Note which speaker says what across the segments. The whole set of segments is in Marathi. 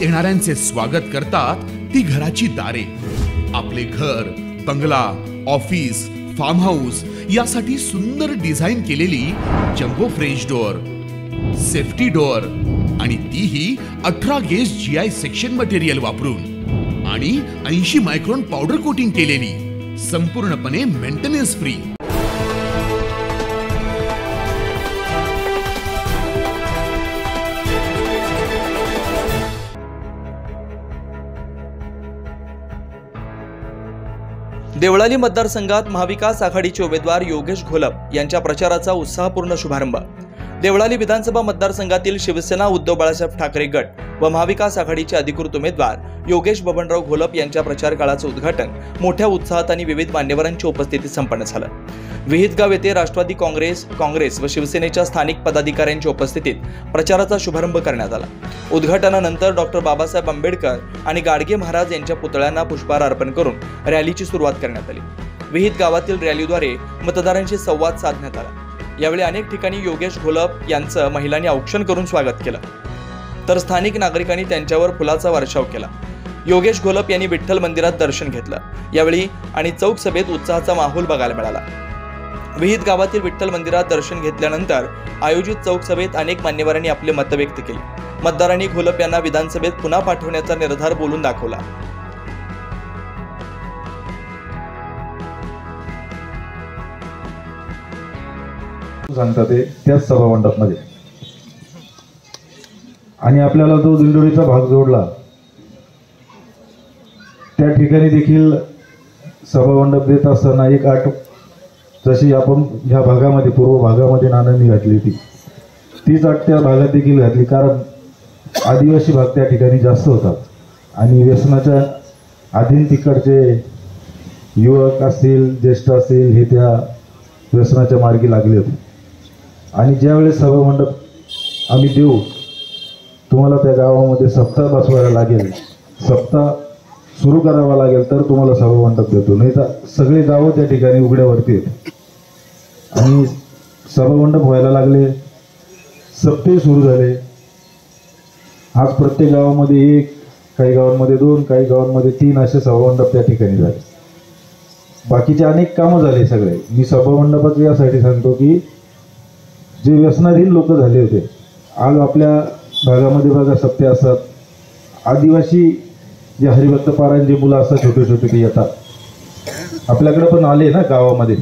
Speaker 1: येणाऱ्यांचे स्वागत करतात ती घराची दारे. आपले घर, बंगला, ऑफिस, फार्म हाऊस यासाठी सुंदर डिझाईन केलेली jumbo French door, safety door आणि तीही 18 गेज GI सेक्शन मटेरियल वापरून आणि 80 मायक्रॉन पावडर कोटिंग केलेली, संपूर्णपणे मेंटेनन्स फ्री.
Speaker 2: देवळाली मतदारसंघात महाविकास आघाडीचे उमेदवार योगेश घोलप यांच्या प्रचाराचा उत्साहपूर्ण शुभारंभ. देवळाली विधानसभा मतदारसंघातील शिवसेना उद्धव बाळासाहेब ठाकरे गट व महाविकास आघाडीचे अधिकृत उमेदवार योगेश बबनराव घोलप यांच्या प्रचार काळाचं उद्घाटन मोठ्या उत्साहात आणि विविध मान्यवरांच्या उपस्थितीत संपन्न झालं. विहितगाव येथे राष्ट्रवादी काँग्रेस व शिवसेनेच्या स्थानिक पदाधिकाऱ्यांच्या उपस्थितीत प्रचाराचा शुभारंभ करण्यात आला. उद्घाटनानंतर डॉक्टर बाबासाहेब आंबेडकर आणि गाडगे महाराज यांच्या पुतळ्यांना पुष्पहार अर्पण करून रॅलीची सुरुवात करण्यात आली. विहित गावातील रॅलीद्वारे मतदारांशी संवाद साधण्यात आला. यावेळी अनेक ठिकाणी योगेश घोलप यांचं महिलांनी औक्षण करून स्वागत केलं, तर स्थानिक नागरिकांनी त्यांच्यावर फुलाचा वर्षाव केला. योगेश घोलप यांनी विठ्ठल मंदिरात दर्शन घेतलं. यावेळी आणि चौक सभेत उत्साहाचा माहोल बघायला मिळाला. विहित गावातील विठ्ठल मंदिरात दर्शन घेतल्यानंतर आयोजित चौक सभेत अनेक मान्यवरांनी आपले मत व्यक्त केली. मतदारांनी घोलप यांना विधानसभेत पुन्हा पाठवण्याचा निर्धार बोलून दाखवला.
Speaker 3: सांगतात त्याच सभा मंडपमध्ये, आणि आपल्याला जो दिंडोरीचा भाग जोडला त्या ठिकाणी देखील सभा मंडप देत असताना एक अट, जशी आपण ह्या भागामध्ये पूर्व भागामध्ये नानांनी घातली होती तीच अट त्या भागात देखील घातली. कारण आदिवासी भाग त्या ठिकाणी जास्त होतात आणि व्यसनाच्या अधीन तिकडचे युवक असतील, ज्येष्ठ असतील, हे त्या व्यसनाच्या मार्गी लागले होते. आणि ज्यावेळेस सभा मंडप आम्ही देऊ, तुम्हाला त्या गावामध्ये सप्ताह बसवायला लागेल, सप्ताह सुरू करावा लागेल, तर तुम्हाला सभा मंडप देतो, नाही तर सगळे गावं त्या ठिकाणी उघड्यावरती आहेत. आणि सभा मंडप व्हायला लागले, सप्ताह सुरू झाले. आज प्रत्येक गावामध्ये 1, काही गावांमध्ये 2, काही गावांमध्ये 3 असे सभा मंडप त्या ठिकाणी झाले. बाकीचे अनेक कामं झाले सगळे. मी सभा मंडपाचं यासाठी सांगतो की जे व्यसनाधीन लोक झाले होते, आज आपल्या भागामध्ये बघा सप्ते असतात, आदिवासी जे हरिभक्त पारायण जे मुलं असतात छोटे छोटे ते येतात, आपल्याकडे पण आले ना गावामध्ये.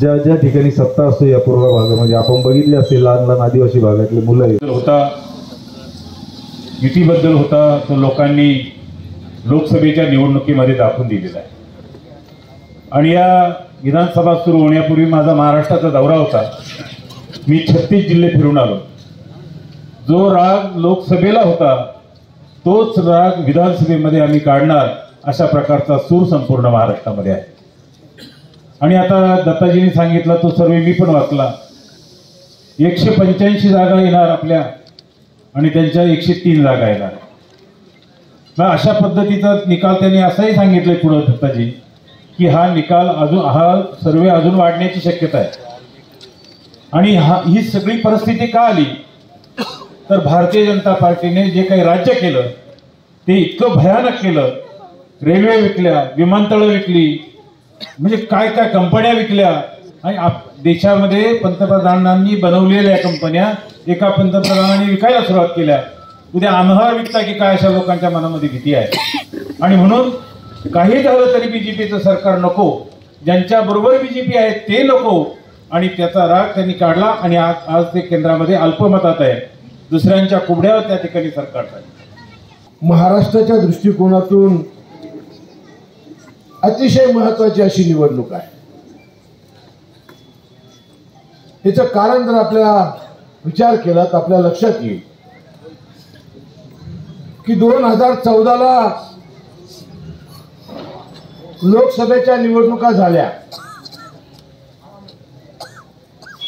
Speaker 3: ज्या ज्या ठिकाणी सप्ताह असतो या पूर्व भागामध्ये आपण बघितले असेल, लहान लहान आदिवासी भागातले मुलं
Speaker 4: होता, युतीबद्दल होता, तो लोकांनी लोकसभेच्या निवडणुकीमध्ये दाखवून दिलेला आहे. आणि या विधानसभा सुरू होण्यापूर्वी माझा महाराष्ट्राचा दौरा होता. मी 36 जिल्हे फिरून आलो. जो राग लोकसभेला होता तोच राग विधानसभेमध्ये आम्ही काढणार, अशा प्रकारचा सूर संपूर्ण महाराष्ट्रामध्ये आहे. आणि आता दत्ताजींनी सांगितलं तो सर्व मी पण वाचला. 185 जागा येणार आपल्या आणि त्यांच्या 103 जागा येणार. मग अशा पद्धतीचा निकाल त्यांनी असाही सांगितलंय पुढे दत्ताजी की हा निकाल हा सर्वे अजून वाढण्याची शक्यता आहे. आणि ही सगळी परिस्थिती का आली तर भारतीय जनता पार्टीने जे काही राज्य केलं ते इतकं भयानक केलं. रेल्वे विकल्या, विमानतळं विकली, म्हणजे काय काय कंपन्या विकल्या. आणि देशामध्ये पंतप्रधानांनी बनवलेल्या कंपन्या एका पंतप्रधानांनी विकायला सुरुवात केल्या. उद्या आम्हाला विकता की काय, अशा लोकांच्या मनामध्ये भीती आहे. आणि म्हणून काही झालं तरी बीजेपीचं सरकार नको, ज्यांच्या बरोबर बीजेपी आहे ते नको. आणि त्याचा राग त्यांनी काढला आणि आज ते केंद्रामध्ये अल्पमतात आहे. दुसऱ्यांच्या कुबड्यावर त्या ठिकाणी सरकार आहे.
Speaker 5: महाराष्ट्राच्या दृष्टिकोनातून अतिशय महत्त्वाची अशी निवडणूक आहे. याचं कारण जर आपल्याला विचार केला तर आपल्या लक्षात येईल की 2014ला लोकसभेच्या निवडणुका झाल्या.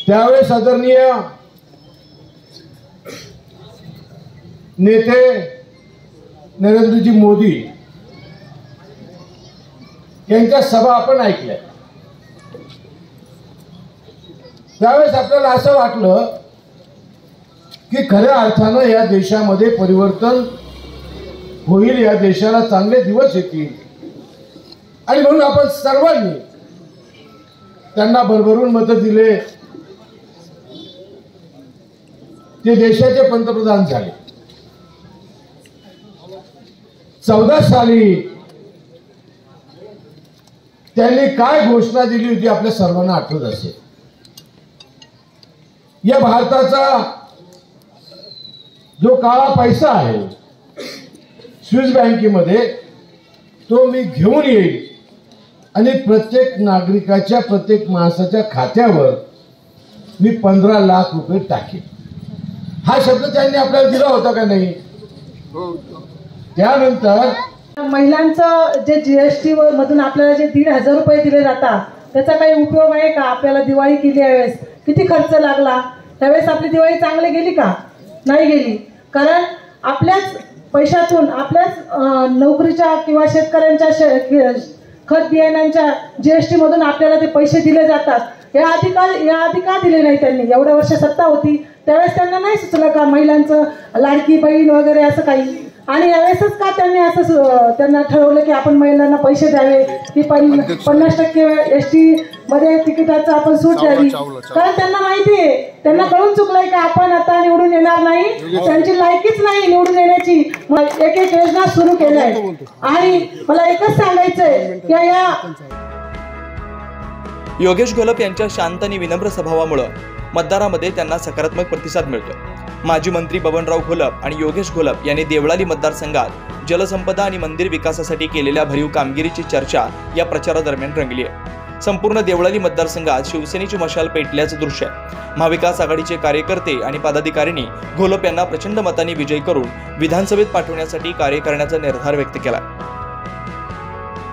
Speaker 5: त्यावेळेस आदरणीय नेते नरेंद्रजी मोदी यांच्या सभा आपण ऐकल्या. त्यावेळेस आपल्याला असं वाटलं की खऱ्या अर्थानं या देशामध्ये परिवर्तन होईल, या देशाला चांगले दिवस येतील आणि म्हणून आपण सर्वांनी त्यांना भरभरून मतं दिले. ते देशाचे पंतप्रधान झाले. 14 साली त्यांनी काय घोषणा दिली होती आपल्या सर्वांना आठवत असेल. या भारताचा जो काळा पैसा आहे स्विस बँकेमध्ये, तो मी घेऊन येईल आणि प्रत्येक नागरिकाच्या, प्रत्येक माणसाच्या खात्यावर मी 15 लाख रुपये टाकेन. हा शब्द त्यांनी आपल्याला दिला होता का नाही? त्यानंतर
Speaker 6: महिलांचं जे GST मधून आपल्याला जे 1,500 रुपये दिले जातात, त्याचा काही उपयोग आहे का? आपल्याला दिवाळी केली यावेळेस, किती खर्च लागला, त्यावेळेस आपली दिवाळी चांगली गेली का? नाही गेली. कारण आपल्याच पैशातून, आपल्याच नोकरीच्या किंवा शेतकऱ्यांच्या खत बियाण्यांच्या GST मधून आपल्याला ते पैसे दिले जातात. या आधी का दिले नाही त्यांनी? एवढ्या वर्ष सत्ता होती त्यावेळेस त्यांना नाही सुचलं का महिलांचं लाडकी बहीण वगैरे असं काही? आणि यावेळेसच का त्यांनी असं त्यांना ठरवलं की आपण महिलांना पैसे द्यावे, की 50% ST मध्ये तिकिटाचं आपण सूट द्यावी? कारण त्यांना माहिती आहे, त्यांना कळून चुकलंय की आपण आता निवडून येणार नाही, त्यांची लायकीच नाही निवडून येण्याची. एक एक योजना सुरू केल्या आहेत. आणि मला एकच सांगायचंय की या
Speaker 2: योगेश घोलप यांच्या शांत आणि विनम्र स्वभावामुळे मतदारामध्ये त्यांना सकारात्मक प्रतिसाद मिळतो. माजी मंत्री बबनराव घोलप आणि योगेश घोलप यांनी देवळाली मतदारसंघात जलसंपदा आणि मंदिर विकासासाठी केलेल्या भरीव कामगिरीची चर्चा या प्रचारादरम्यान रंगली आहे. संपूर्ण देवळाली मतदारसंघात शिवसेनेची मशाल पेटल्याचं दृश्य आहे. महाविकास आघाडीचे कार्यकर्ते आणि पदाधिकाऱ्यांनी घोलप यांना प्रचंड मतांनी विजयी करून विधानसभेत पाठवण्यासाठी कार्य करण्याचा निर्धार व्यक्त केला.